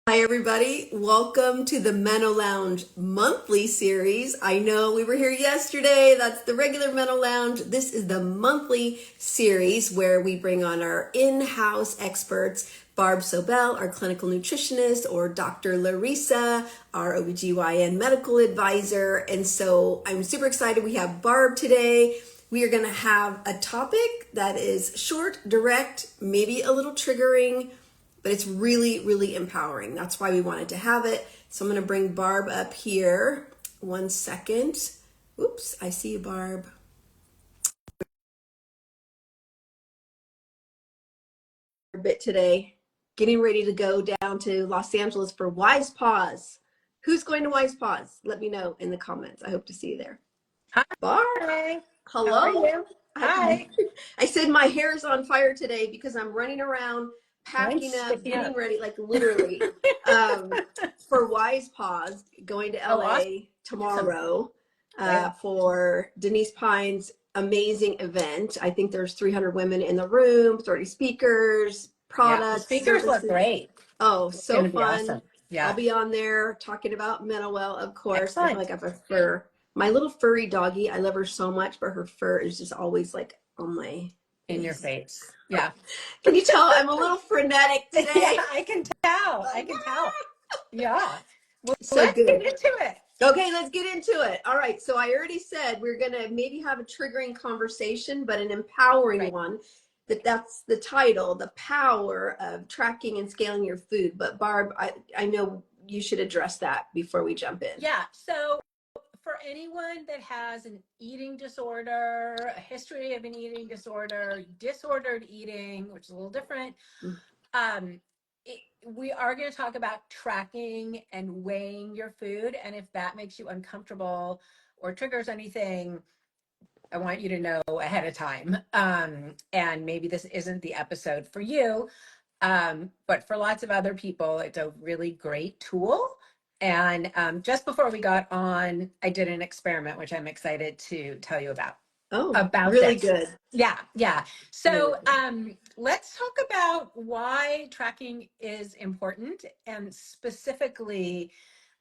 Hi, everybody. Welcome to the Meno Lounge monthly series. I know we were here yesterday. That's the regular Meno Lounge. This is the monthly series where we bring on our in-house experts, Barb Sobel, our clinical nutritionist, or Dr. Larissa, our OBGYN medical advisor. And so I'm super excited. We have Barb today. We are going to have a topic that is short, direct, maybe a little triggering, but it's really, really empowering. That's why we wanted to have it. So I'm going to bring Barb up here. 1 second. Oops, I see you, Barb. A bit today, getting ready to go down to Los Angeles for Wise Pause. Who's going to Wise Pause? Let me know in the comments. I hope to see you there. Hi. Barb, How are hello. you? Hi. I said my hair is on fire today because I'm running around, packing Mine's up, sticking getting up. ready, like literally, for Wise Pause, going to Oh, LA awesome. tomorrow, Great. for Denise Pine's amazing event. I think there's 300 women in the room, 30 speakers, Yeah, the products, speakers look services. great. Oh, It's so going to be fun. awesome. I'll Yeah. be on there talking about MenoWell, of course. I feel Excellent. like I have a fur. My little furry doggy, I love her so much, but her fur is just always like on my In your face. face. Yeah. Can you tell I'm a little frenetic Yeah, today? I can tell. I Like, can tell. Yeah. Well, so let's get good. into it. Okay, let's get into it. All right, so I already said we're gonna maybe have a triggering conversation, but an empowering Right. one. That's the title, the power of tracking and scaling your food. But Barb, I know you should address that before we jump in. Yeah. So for anyone that has an eating disorder, a history of an eating disorder, disordered eating, which is a little different, um, we are going to talk about tracking and weighing your food. And if that makes you uncomfortable or triggers anything, I want you to know ahead of time. And maybe this isn't the episode for you. But for lots of other people, it's a really great tool. And just before we got on, I did an experiment, which I'm excited to tell you Oh, about really this. good. Yeah, yeah. Really So good. let's talk about why tracking is important and specifically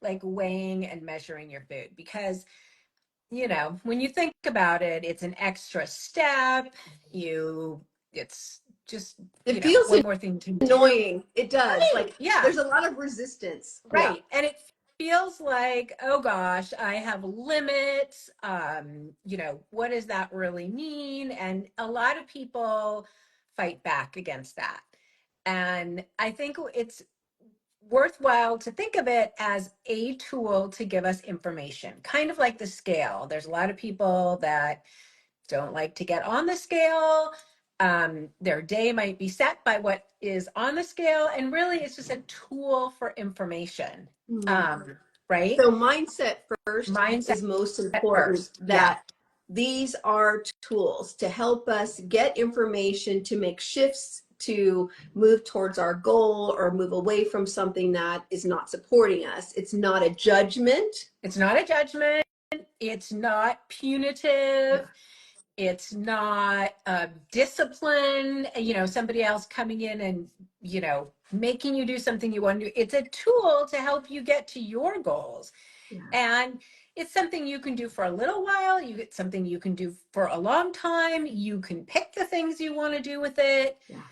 like weighing and measuring your food. Because, when you think about it, it's an extra step. It's just, It feels one more thing to do. annoying. It does. Right. Like Yeah. there's a lot of resistance. Yeah. Right. And it feels like, oh gosh, I have limits. What does that really mean? And a lot of people fight back against that. And I think it's worthwhile to think of it as a tool to give us information, kind of like the scale. There's a lot of people that don't like to get on the scale. Their day might be set by what is on the scale, and really it's just a tool for information. Mhm. Um, right? So mindset first Mindset is most important, first. Yeah. that these are tools to help us get information to make shifts to move towards our goal or move away from something that is not supporting us. It's not a judgment. It's not a judgment. It's not punitive. It's not discipline, somebody else coming in and, making you do something you want to do. It's a tool to help you get to your goals. Yeah. And it's something you can do for a little while. You get something you can do for a long time. You can pick the things you want to do with it. Yeah.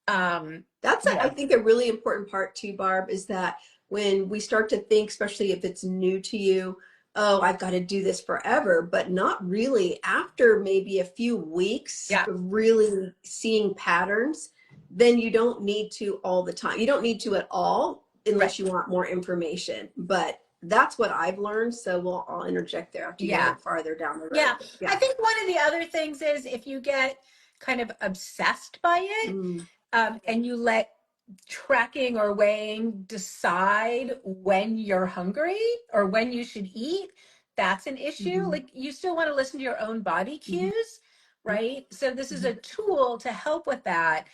Um, That's, you I know, think, a really important part too, Barb, is that when we start to think, especially if it's new to you, oh, I've got to do this forever, but not really. After maybe a few weeks yeah, of really seeing patterns, then you don't need to all the time. You don't need to at all right. unless you want more information. But that's what I've learned. So I'll interject there after you go Yeah. farther down the road. Yeah. But I yeah. think one of the other things is if you get kind of obsessed by it, Mm, and you let tracking or weighing decide when you're hungry or when you should eat, that's an issue. mhm, Like you still want to listen to your own body mhm, cues, right? So this is mhm. a tool to help with that.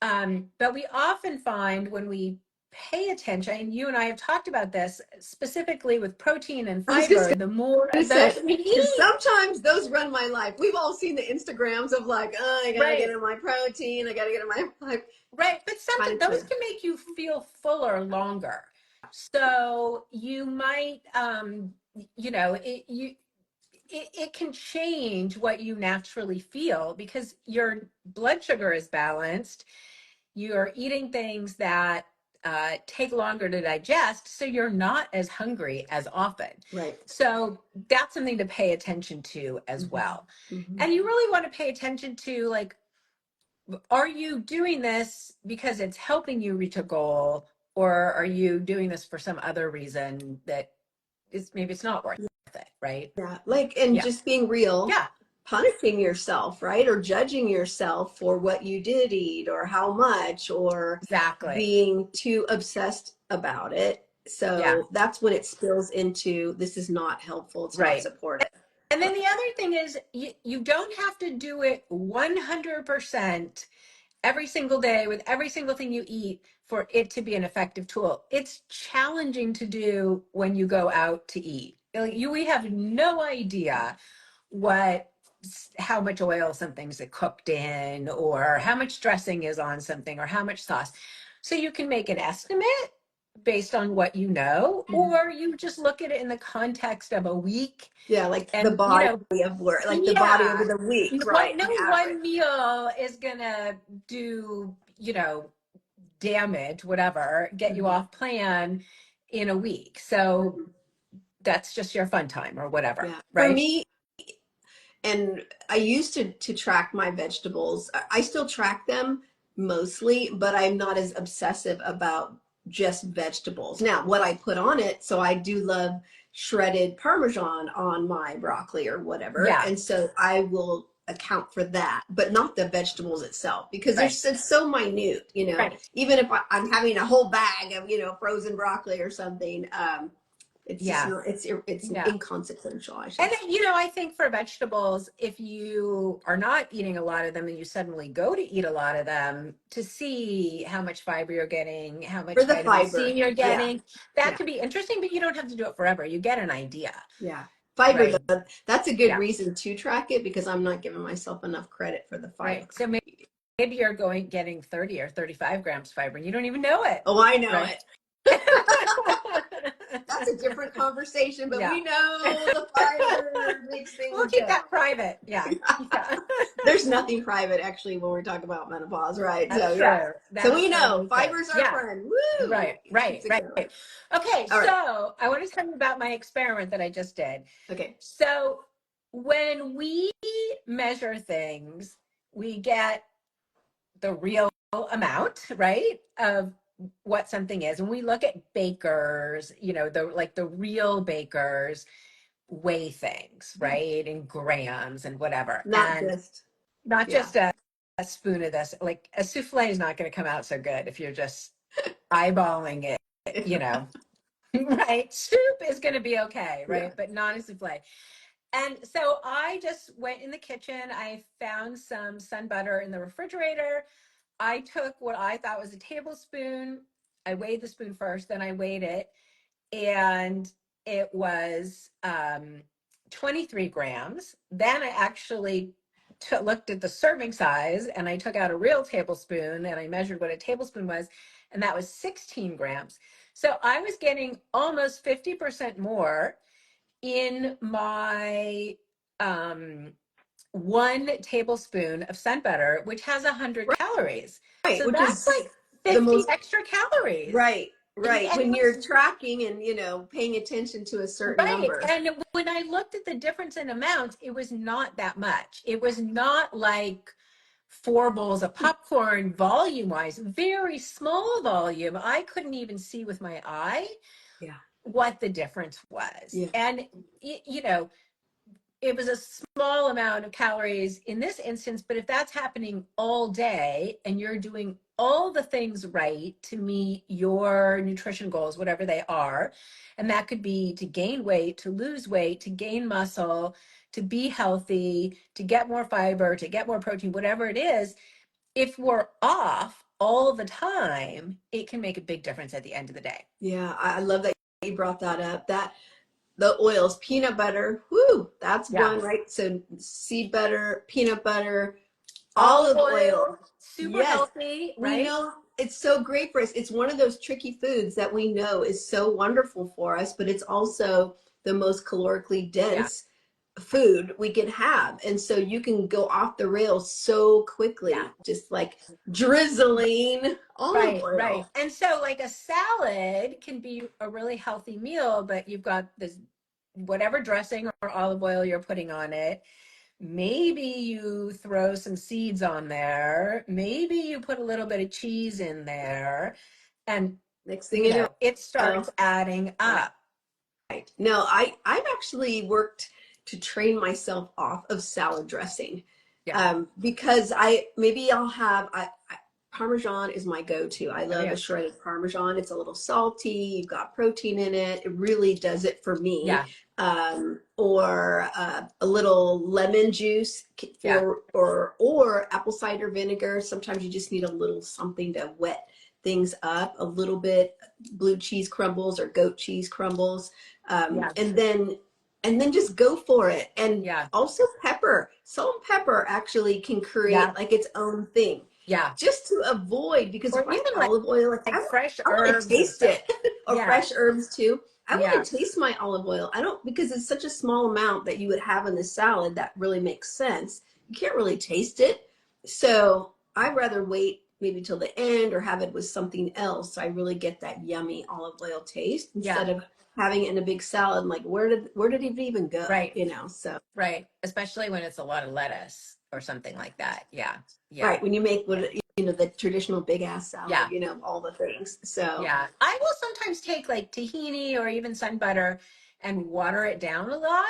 But we often find when we pay attention, and you and I have talked about this specifically with protein and I was just fiber, the more to of those say, we because eat, sometimes those run my life. We've all seen the Instagrams of like, oh, I gotta get right? in my protein, I gotta get in my Right. But kind something of those true. can make you feel fuller longer. So you might, you know, it can change what you naturally feel because your blood sugar is balanced. You're eating things that take longer to digest, so you're not as hungry as often. Right. So that's something to pay attention to as well. Mm-hmm. And you really want to pay attention to, like, are you doing this because it's helping you reach a goal, or are you doing this for some other reason that is maybe it's not worth it, right? Yeah, like, and Yeah. just being real, Yeah, punishing yourself, right? Or judging yourself for what you did eat or how much, or exactly. being too obsessed about it. Yeah, So that's when it spills into this is not helpful, it's not right. supportive. And then the other thing is you don't have to do it 100% every single day with every single thing you eat for it to be an effective tool. It's challenging to do when you go out to eat. Like, we have no idea what how much oil something's cooked in, or how much dressing is on something, or how much sauce. So you can make an estimate based on what you know, Mhm. or you just look at it in the context of a week. Yeah, like the And body of work, like the body over yeah, the week, what, right? no An average. one meal is gonna do, damage, whatever, get you Mhm. off plan in a week. So Mhm. that's just your fun time or whatever, Yeah. For right? me, and I used to track my vegetables. I still track them mostly, but I'm not as obsessive about just vegetables. Now, what I put on it, so I do love shredded Parmesan on my broccoli or whatever, Yeah, and so I will account for that, but not the vegetables itself because right, it's so minute, right. even if I'm having a whole bag of, frozen broccoli or something, it's just Yeah, not, it's yeah. inconsequential, I And should say. I think for vegetables, if you are not eating a lot of them and you suddenly go to eat a lot of them, to see how much fiber you're getting, how For much the vitamin C fiber. you're Yeah. getting, that Yeah. could be interesting, but you don't have to do it forever. You get an idea, Yeah. Fiber, right? though, that's a good Yeah, reason to track it because I'm not giving myself enough credit for the fiber. right. So maybe you're getting 30 or 35 grams fiber and you don't even know it, Oh, I know right? it. That's a different conversation, but Yeah. we know the fiber makes We'll things keep go. that private. Yeah. Yeah. There's nothing private actually when we talk about menopause, right? So, That's yeah. true. So That is we know totally true. fiber's our Yeah. friend. Woo! Right, It right, keeps it right. going. Okay, All right. so I want to tell you about my experiment that I just did. Okay. So when we measure things, we get the real amount, right, of what something is. And we look at bakers, the real bakers weigh things, Mhm. right, in grams and whatever. Not And just, not yeah. just a spoon of this. Like, a souffle is not going to come out so good if you're just eyeballing it, you know. Right? Soup is going to be okay, Yeah. right? But not a souffle. And so I just went in the kitchen. I found some sun butter in the refrigerator. I took what I thought was a tablespoon. I weighed the spoon first, then I weighed it, and it was 23 grams. Then I actually looked at the serving size, and I took out a real tablespoon and I measured what a tablespoon was, and that was 16 grams. So I was getting almost 50% more in my um, 1 tablespoon of sun butter, which has 100 calories. Right. So Which that's is like the 50 most extra calories. right, right. And it When was you're tracking and, paying attention to a certain right. number. And when I looked at the difference in amounts, it was not that much. It was not like 4 bowls of popcorn volume wise, very small volume. I couldn't even see with my eye Yeah. what the difference was. Yeah. And, it was a small amount of calories in this instance, but if that's happening all day and you're doing all the things right to meet your nutrition goals, whatever they are, and that could be to gain weight, to lose weight, to gain muscle, to be healthy, to get more fiber, to get more protein, whatever it is, if we're off all the time, it can make a big difference at the end of the day. Yeah. I love that you brought that up. That the oils, peanut butter, whoo, that's Yeah. one, right? So seed butter, peanut butter, Olive olive oil. oil, super Yes. healthy, We right? know it's so great for us. It's one of those tricky foods that we know is so wonderful for us, but it's also the most calorically Yeah, dense food we can have. And so you can go off the rails so yeah. quickly, just like drizzling olive Right, right. oil. And so like a salad can be a really healthy meal, but you've got this whatever dressing or olive oil you're putting on it. Maybe you throw some seeds on there. Maybe you put a little bit of cheese in there, and Next thing you it know, starts adding right. up. Right. No, I've actually worked to train myself off of salad dressing, Yeah. because I'll have Parmesan is my go-to. I Oh love a yeah. shredded Parmesan. It's a little salty. You've got protein in it. It really does it for me. Yeah. Or a little lemon juice Yeah. for or apple cider vinegar. Sometimes you just need a little something to wet things up a little bit. Blue cheese crumbles or goat cheese crumbles, Yeah. and then just go for it. And Yeah. also pepper, salt and pepper actually can create Yeah. like its own thing, Yeah. just to avoid, because Or if I even have olive oil, like like fresh I want to herbs and taste stuff. it. Or Yeah. fresh herbs too. I Yeah. want to taste my olive oil. I don't, because it's such a small amount that you would have in the salad that really makes sense. You can't really taste it. So I'd rather wait maybe till the end or have it with something else, so I really get that yummy olive oil taste Yeah. instead of having it in a big salad. I'm like, where did it even go? Right. You know, so Right. Especially when it's a lot of lettuce or something like that. Yeah. Yeah. right, when you make what the traditional big ass salad, Yeah. all the things. So Yeah. I will sometimes take like tahini or even sun butter and water it down a lot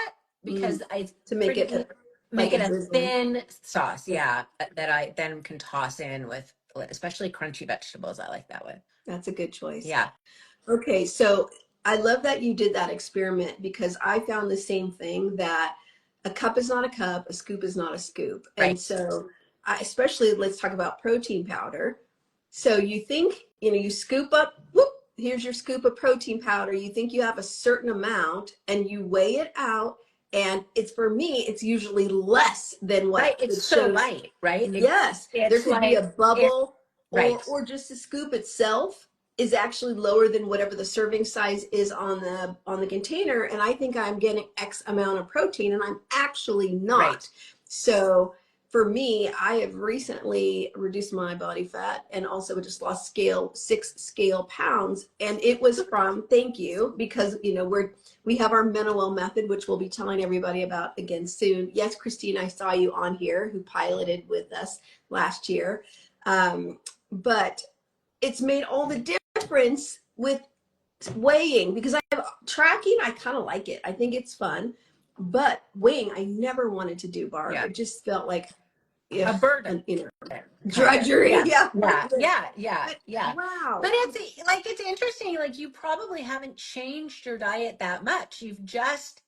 mm, because I to make it pretty like make a it a drizzling. thin sauce. Yeah, Yeah. That I then can toss in with especially crunchy vegetables. I like that one. that's a good choice. Yeah. Okay, so I love that you did that experiment, because I found the same thing, that a cup is not a cup, a scoop is not a scoop. And Right. so, especially let's talk about protein powder. So you think, you scoop up, whoop, here's your scoop of protein powder. You think you have a certain amount and you weigh it out. And it's, for me, it's usually less than Right. what It's it so shows. light, right? Yes, there It's could be a like it bubble, or right. just the scoop itself is actually lower than whatever the serving size is on the container, and I think I'm getting X amount of protein, and I'm actually Right. not. So for me, I have recently reduced my body fat and also just lost 6 scale pounds, and it was from, thank you, because we have our MenoWell method, which we'll be telling everybody about again soon. Yes, Christine, I saw you on here, who piloted with us last year, but it's made all the difference with weighing, because I have tracking. I kind of like it. I think it's fun, but weighing, I never wanted to do, Barb. Yeah. It just felt like, yeah, A burden. and, Kind of. drudgery. Yeah. Yeah, Yeah. Yeah. Yeah. but Yeah. But wow. it's interesting. Like you probably haven't changed your diet that much. You've just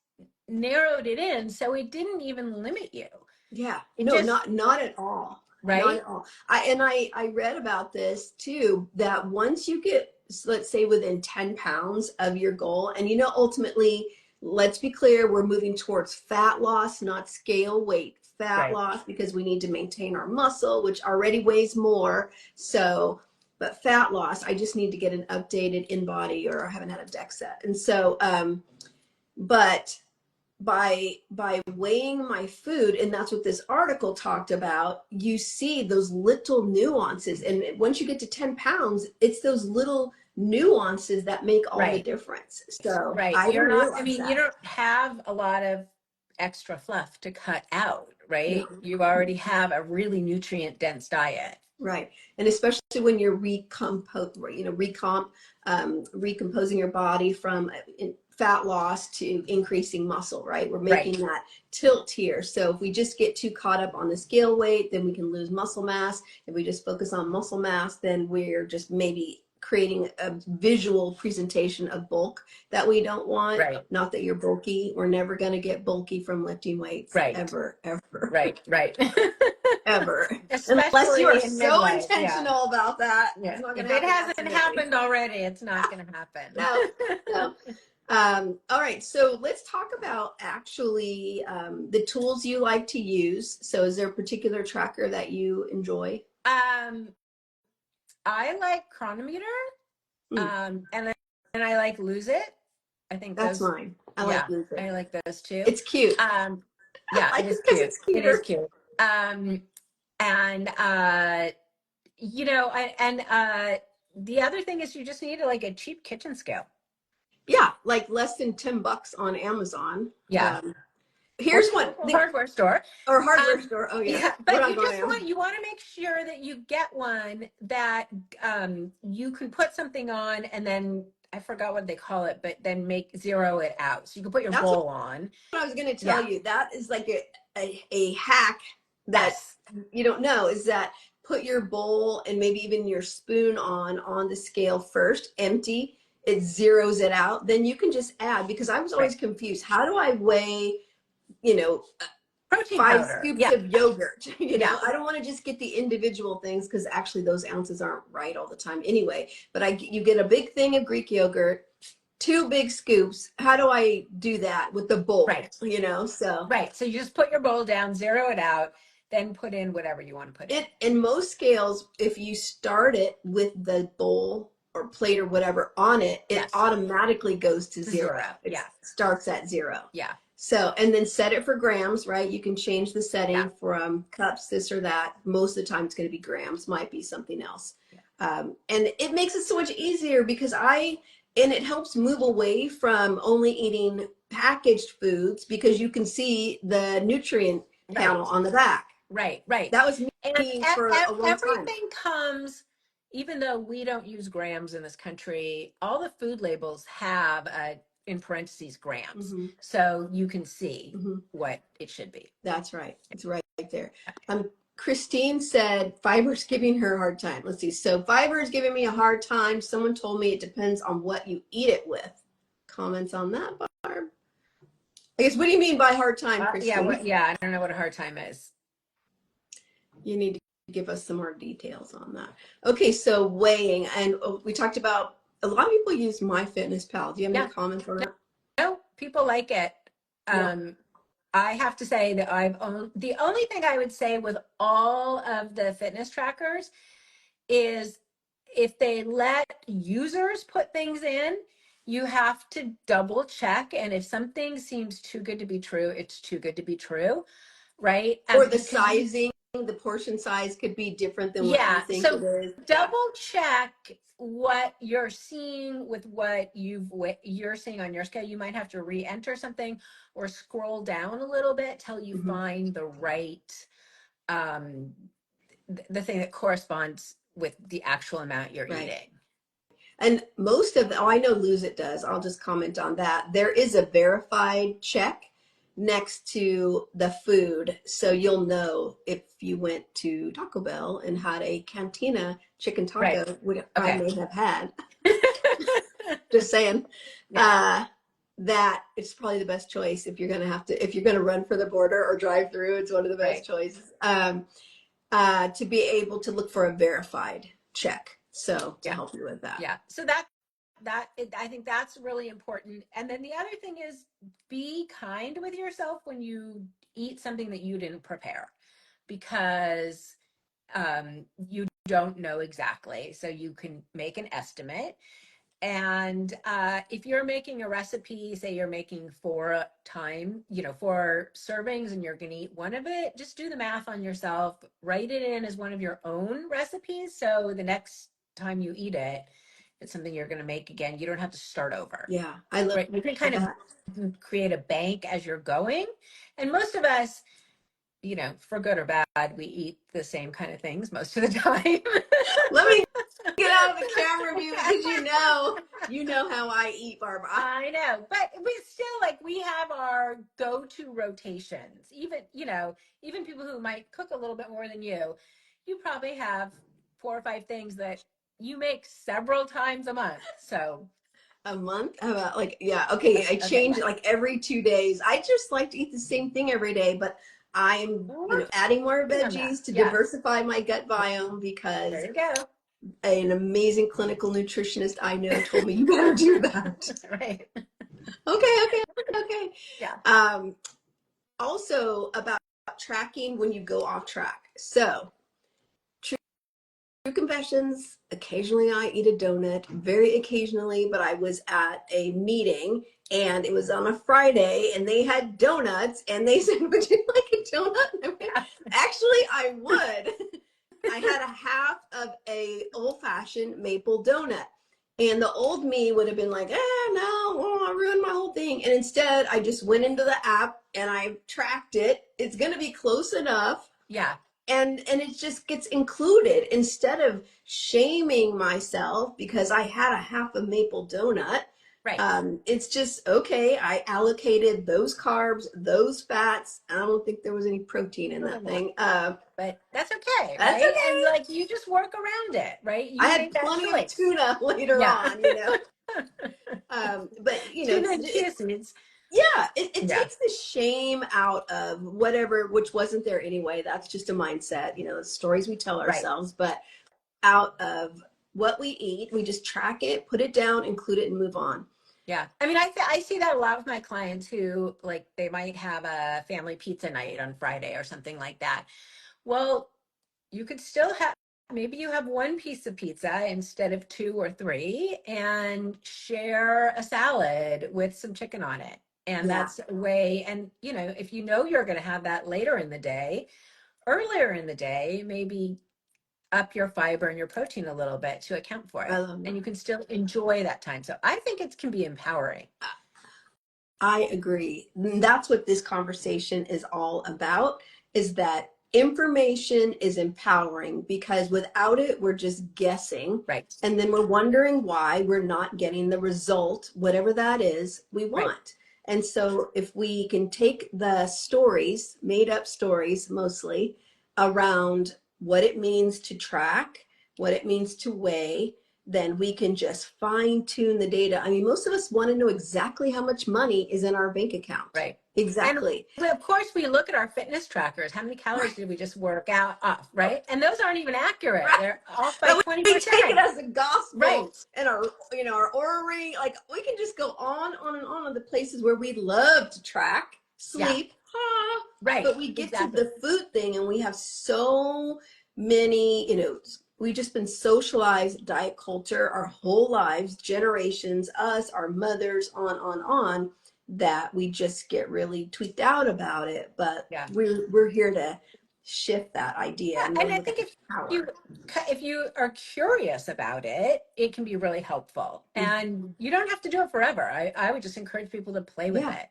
narrowed it in. So it didn't even limit you. Yeah, It no, just, not at all. Not right? at all. I read about this too, that once you get, let's say, within 10 pounds of your goal, and ultimately, let's be clear, we're moving towards fat loss, not scale weight. Fat Right. loss, because we need to maintain our muscle, which already weighs more. So, but fat loss, I just need to get an updated in body, or I haven't had a DEXA. And so, but by weighing my food, and that's what this article talked about, you see those little nuances, and once you get to 10 pounds, it's those little nuances that make all the Right. difference. So Right. I You're didn't not, I realize mean, you that. don't have a lot of extra fluff to cut out, right? No. You already have a really nutrient dense diet. Right. And especially when you're recomposing your body from fat loss to increasing muscle, right? We're Right. making that tilt here. So if we just get too caught up on the scale weight, then we can lose muscle mass. If we just focus on muscle mass, then we're just maybe creating a visual presentation of bulk that we don't want. Right. Not that you're bulky. We're never going to get bulky from lifting weights, Right. ever, ever. Right. Right. Ever. Unless you are Especially in so midlife. Yeah. intentional about that. It's Yeah. not going If to it happen hasn't accidentally. happened already, it's not going to happen. No, no. All right. So let's talk about actually the tools you like to use. So is there a particular tracker that you enjoy? um, I like Chronometer, Mm, and I like Lose It. I think that's those, mine. I like yeah, lose it. I like those too. It's cute. Um, I yeah, it like is it because cute. it's It is cuter. cute. Um, and you know, the other thing is you just need like a cheap kitchen scale. Yeah, like less than $10 on Amazon. Yeah, or Here's your one, local hardware store. or hardware Um, store. Oh yeah, yeah, we're but not you going just to want Amazon. you want to make sure that you get one that you can put something on, and then I forgot what they call it, but then make zero it out. So you can put your That's bowl on. what I was going to tell Yeah. you. That is like a hack that Yes. you don't know is that put your bowl and maybe even your spoon on the scale first, empty. It zeroes it out. Then you can just add, because I was Right. always confused. How do I weigh, you know, Protein 5 powder. scoops Yeah. of yogurt? Yeah. I don't want to just get the individual things because actually those ounces aren't right all the time anyway. But you get a big thing of Greek yogurt, 2 big scoops. How do I do that with the bowl? Right. So Right. So you just put your bowl down, zero it out, then put in whatever you want to put in. it in most scales, if you start it with the bowl or plate or whatever on it, it Yes. automatically goes to zero. Zero. It Yeah. starts at zero. Yeah. So, and then set it for grams, right? You can change the Yeah. setting from cups, this or that. Most of the time it's going to be grams, might be something else. Yeah. And it makes it so much easier because and it helps move away from only eating packaged foods because you can see the nutrient panel Right. on the back. Right. Right. That was And me for a long time. everything comes, even though we don't use grams in this country, all the food labels have in parentheses grams. Hmm. So you can see Hmm. what it should be. That's right. It's right there. Christine said fiber's giving her a hard time. Let's see. So fiber is giving me a hard time. Someone told me it depends on what you eat it with. Comments on that, Barb? I guess, what do you mean by hard time, Christine? Yeah, I don't know what a hard time is. You need to give us some more details on that. Okay, so weighing, and we talked about a lot of people use MyFitnessPal. Do you have any Yeah. comments on that? No, people like it. Yeah. I have to say that the only thing I would say with all of the fitness trackers is if they let users put things in, you have to double check. And if something seems too good to be true, it's too good to be true, right? Or the Because sizing, the portion size could be different than what you yeah, think it so is. Yeah. double check what you're seeing with what you're seeing on your scale. You might have to re-enter something or scroll down a little bit till you Mm-hmm. find the right um the thing that corresponds with the actual amount you're Right. eating. And most of the, I know Lose It does. I'll just comment on that. There is a verified check next to the food. So you'll know if you went to Taco Bell and had a cantina chicken Right. taco, which I Okay. may have had, just saying, Yeah. that it's probably the best choice if you're going to if you're going to run for the border or drive through, it's one of the best Right. choices. To be able to look for a verified check. So to Yeah. help you with that. Yeah. So I think that's really important. And then the other thing is be kind with yourself when you eat something that you didn't prepare, because you don't know exactly. So you can make an estimate. And if you're making a recipe, say you're making 4 servings and you're going to eat one of it, just do the math on yourself, write it in as one of your own recipes. So the next time you eat it, it's something you're going to make again. You don't have to start over. Yeah, I love Right? You can kind that. of create a bank as you're going. And most of us, for good or bad, we eat the same kind of things most of the time. Let me get out of the camera view because you know how I eat, Barbara. I know, but we still we have our go-to rotations. Even people who might cook a little bit more than you probably have 4 or 5 things that you make several times a month. So A month? About like, yeah, okay. I okay, change it like every 2 days. I just like to eat the same thing every day, but I'm, we're working adding more on that. veggies to Yeah, diversify my gut biome because there you go. an amazing clinical nutritionist I know told me you better do that. Right. Okay. Yeah. Um, Also about tracking when you go off track. So confessions. Occasionally I eat a donut, very occasionally, but I was at a meeting and it was on a Friday and they had donuts and they said, would you like a donut? And I went, Yeah. actually, I would. I had a half of a old fashioned maple donut. And the old me would have been like, no, oh, I ruined my whole thing. And instead, I just went into the app and I tracked it. It's going to be close enough, Yeah. and it just gets included instead of shaming myself because I had a half a maple donut. Right. It's just okay. I allocated those carbs, those fats. I don't think there was any protein in that thing. But that's okay, That's right? okay. And like you just work around it, right? I You had made that plenty of choice. tuna later Yeah. on, you know. But you know, Tuna and chia seeds. yeah, it Yeah. takes the shame out of whatever, which wasn't there anyway. That's just a mindset, you know, the stories we tell Right. ourselves. But out of what we eat. We just track it, put it down, include it, and move on. Yeah. I mean, I see that a lot with my clients who like they might have a family pizza night on Friday or something like that. Well, you could still have maybe you have one piece of pizza instead of two or three and share a salad with some chicken on it. And Yeah, that's a way, and if you know you're going to have that later in the day, earlier in the day, maybe up your fiber and your protein a little bit to account for I it. love And that. you can still enjoy that time. So I think it can be empowering. I agree. That's what this conversation is all about, is that information is empowering because without it, we're just guessing. Right. And then we're wondering why we're not getting the result, whatever that is, we Right. want. And so if we can take the stories, made up stories mostly, around what it means to track, what it means to weigh, then we can just fine tune the data. I mean, most of us want to know exactly how much money is in our bank account. Right. And Exactly. of course, we look at our fitness trackers. How many calories Right. did we just work out off? Right. And those aren't even accurate. Right. They're off by But we take it 20%. as a gospel, Right. and our, you know, our Aura ring. Like we can just go on and on the places where we love to track, Yeah. sleep, huh? Right. But we get to Exactly. the food thing, and we have so many, you know, we've just been socialized diet culture our whole lives, generations, us, our mothers, on, that we just get really tweaked out about it. But Yeah. we're here to shift that idea Yeah. and And really I look at think the you power. if you are curious about it, it can be really helpful. And you don't have to do it forever. I would just encourage people to play with Yeah, it.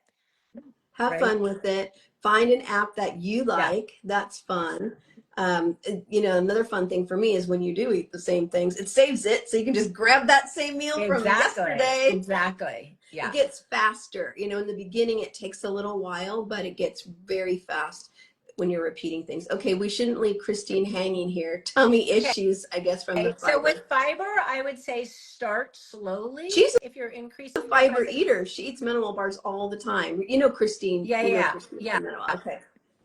have Right. fun with it. Find an app that you Yeah. like. That's fun. You know, another fun thing for me is when you do eat the same things, it saves it, so you can just grab that same meal from Exactly. yesterday. Exactly. It Yeah. gets faster. You know, in the beginning, it takes a little while, but it gets very fast when you're repeating things. Okay, we shouldn't leave Christine hanging here. Tummy issues, I guess, from the Okay. So with fiber. fiber, I would say start slowly She's if you're a increasing your fiber fiber. eater. She eats MenoWell bars all the time. You know Christine. Yeah, You know yeah, Christine yeah. from MenoWell. Okay.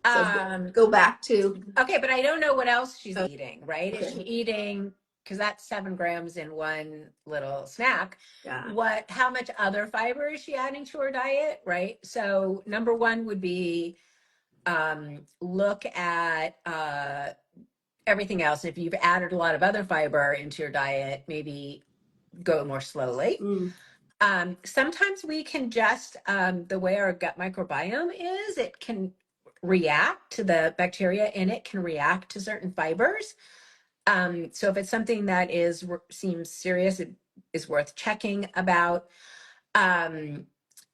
So Um, go back to, okay, but I don't know what else she's okay. eating, right? Is she eating, because that's 7 grams in one little snack. Yeah. How much other fiber is she adding to her diet, right? So number one would be look at everything else. If you've added a lot of other fiber into your diet, maybe go more slowly. Mm, Sometimes we can just, the way our gut microbiome is, it can react to the bacteria in it, can react to certain fibers. So if it's something that seems serious, it is worth checking about. Um,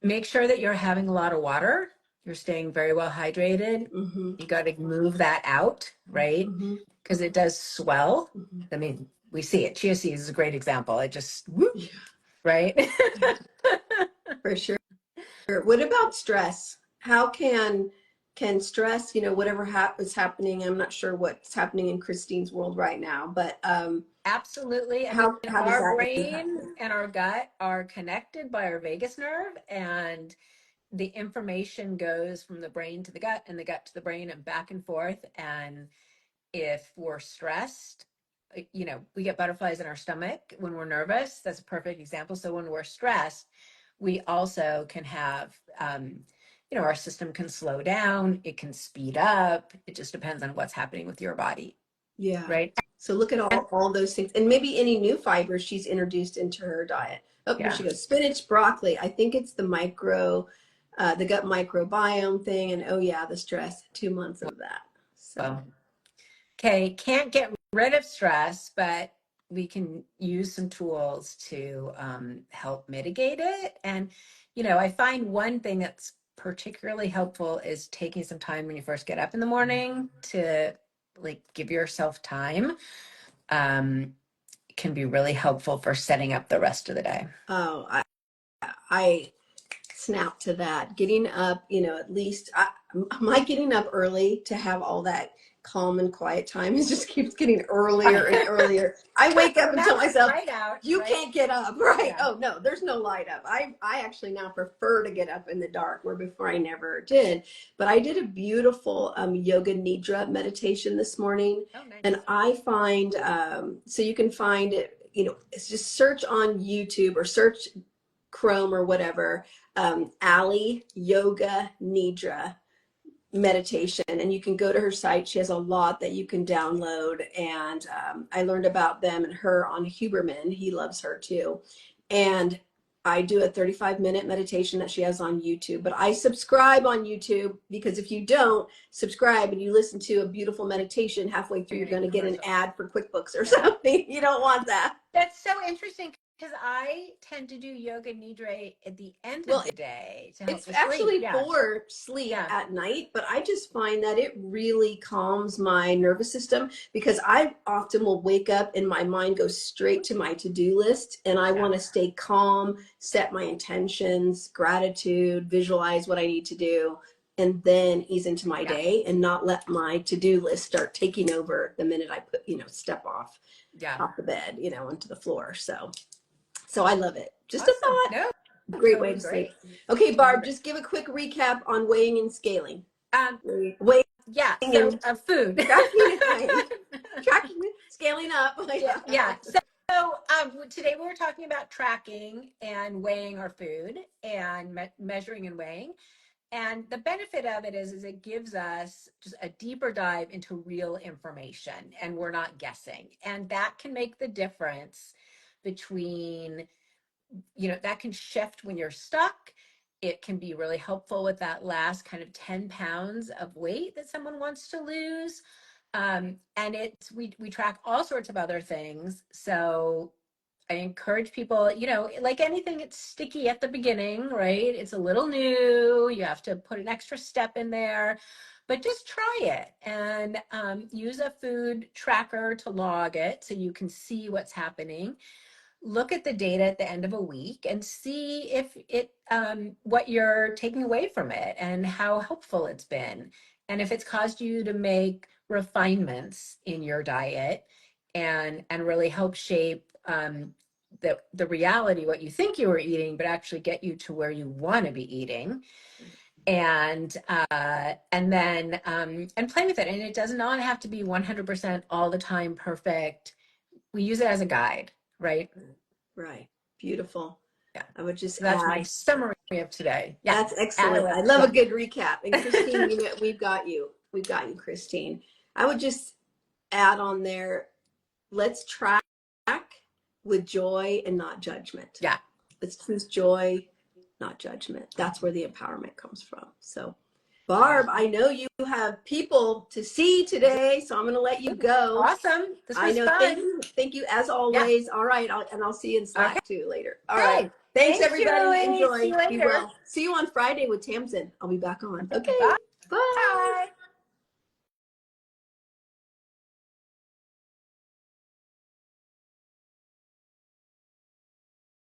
Make sure that you're having a lot of water. You're staying very well hydrated. mm-hmm, You got to move that out, right? mm-hmm, Because it does swell. mm-hmm. I mean, we see it. Chia seeds is a great example. It just whoop, Yeah, right? for sure. What about stress? How can stress, you know, whatever is happening, I'm not sure what's happening in Christine's world right now, but Absolutely. I mean, how does our that impact brain it? and our gut are connected by our vagus nerve, and the information goes from the brain to the gut and the gut to the brain and back and forth. And if we're stressed, we get butterflies in our stomach when we're nervous. That's a perfect example. So when we're stressed, we also can have, our system can slow down, it can speed up. It just depends on what's happening with your body, Yeah. right? So look at And all those things, and maybe any new fibers she's introduced into her diet. Oh, here yeah. she goes. Spinach, broccoli. I think it's the the gut microbiome thing, and oh yeah, the stress. 2 months of that. So. Okay, can't get rid of stress, but we can use some tools to help mitigate it. And, I find one thing that's particularly helpful is taking some time when you first get up in the morning to like give yourself time. Can be really helpful for setting up the rest of the day. Oh, I snap to that. Getting up, at least my getting up early to have all that calm and quiet time. It just keeps getting earlier and earlier. I wake up and Now tell it's myself, light out, you right? can't get up, right? Yeah. Oh no, there's no light up. I actually now prefer to get up in the dark, where before I never did. But I did a beautiful yoga nidra meditation this morning, Oh, nice. and I find so you can find it. It's just search on YouTube or search Chrome or whatever, Ali Yoga Nidra meditation, and you can go to her site. She has a lot that you can download, and I learned about them and her on Huberman. He loves her too. And I do a 35-minute meditation that she has on YouTube, but I subscribe on YouTube, because if you don't subscribe and you listen to a beautiful meditation, halfway through you're going to get an ad for QuickBooks or something. You don't want that. That's so interesting because I tend to do yoga nidra at the end Well, of the day to help it's with sleep. actually Yeah. for sleep Yeah. at night, but I just find that it really calms my nervous system, because I often will wake up and my mind goes straight to my to-do list, and I want to stay calm, set my intentions, gratitude, visualize what I need to do, and then ease into my day and not let my to-do list start taking over the minute I put, step off the bed, onto the floor. So I love it. Just a Awesome. thought. No, Great way totally to sleep. great. Okay, Totally Barb, great. just give a quick recap on weighing and scaling. Um, Weighing yeah, so and food. tracking and weighing. Tracking, scaling up. Yeah. So today we were talking about tracking and weighing our food and measuring and weighing. And the benefit of it is it gives us just a deeper dive into real information, and we're not guessing. And that can make the difference between, that can shift when you're stuck. It can be really helpful with that last kind of 10 pounds of weight that someone wants to lose. And we track all sorts of other things. So I encourage people, like anything, it's sticky at the beginning, right? It's a little new. You have to put an extra step in there, but just try it and use a food tracker to log it so you can see what's happening. Look at the data at the end of a week and see if what you're taking away from it and how helpful it's been. And if it's caused you to make refinements in your diet and really help shape the reality, what you think you were eating, but actually get you to where you want to be eating. And then and play with it. And it does not have to be 100% all the time perfect. We use it as a guide, right? Right. Beautiful. Yeah. I would just So that's my add. summary of today. Yeah. That's Add excellent. away. I love Yeah. a good recap. And Christine, we've got you. We've got you, Christine. I would just add on there, let's track with joy and not judgment. Yeah. Let's choose joy, not judgment. That's where the empowerment comes from. So, Barb, I know you have people to see today, so I'm going to let you go. Awesome. This I was know. fun. Thank you as Yeah. always. All right. I'll see you in Okay. Slack too later. All right. Hey. Thanks, Thanks, everybody. Julie. See Enjoy. you Be later. well. See you on Friday with Tamsin. I'll be back on. Okay. Bye.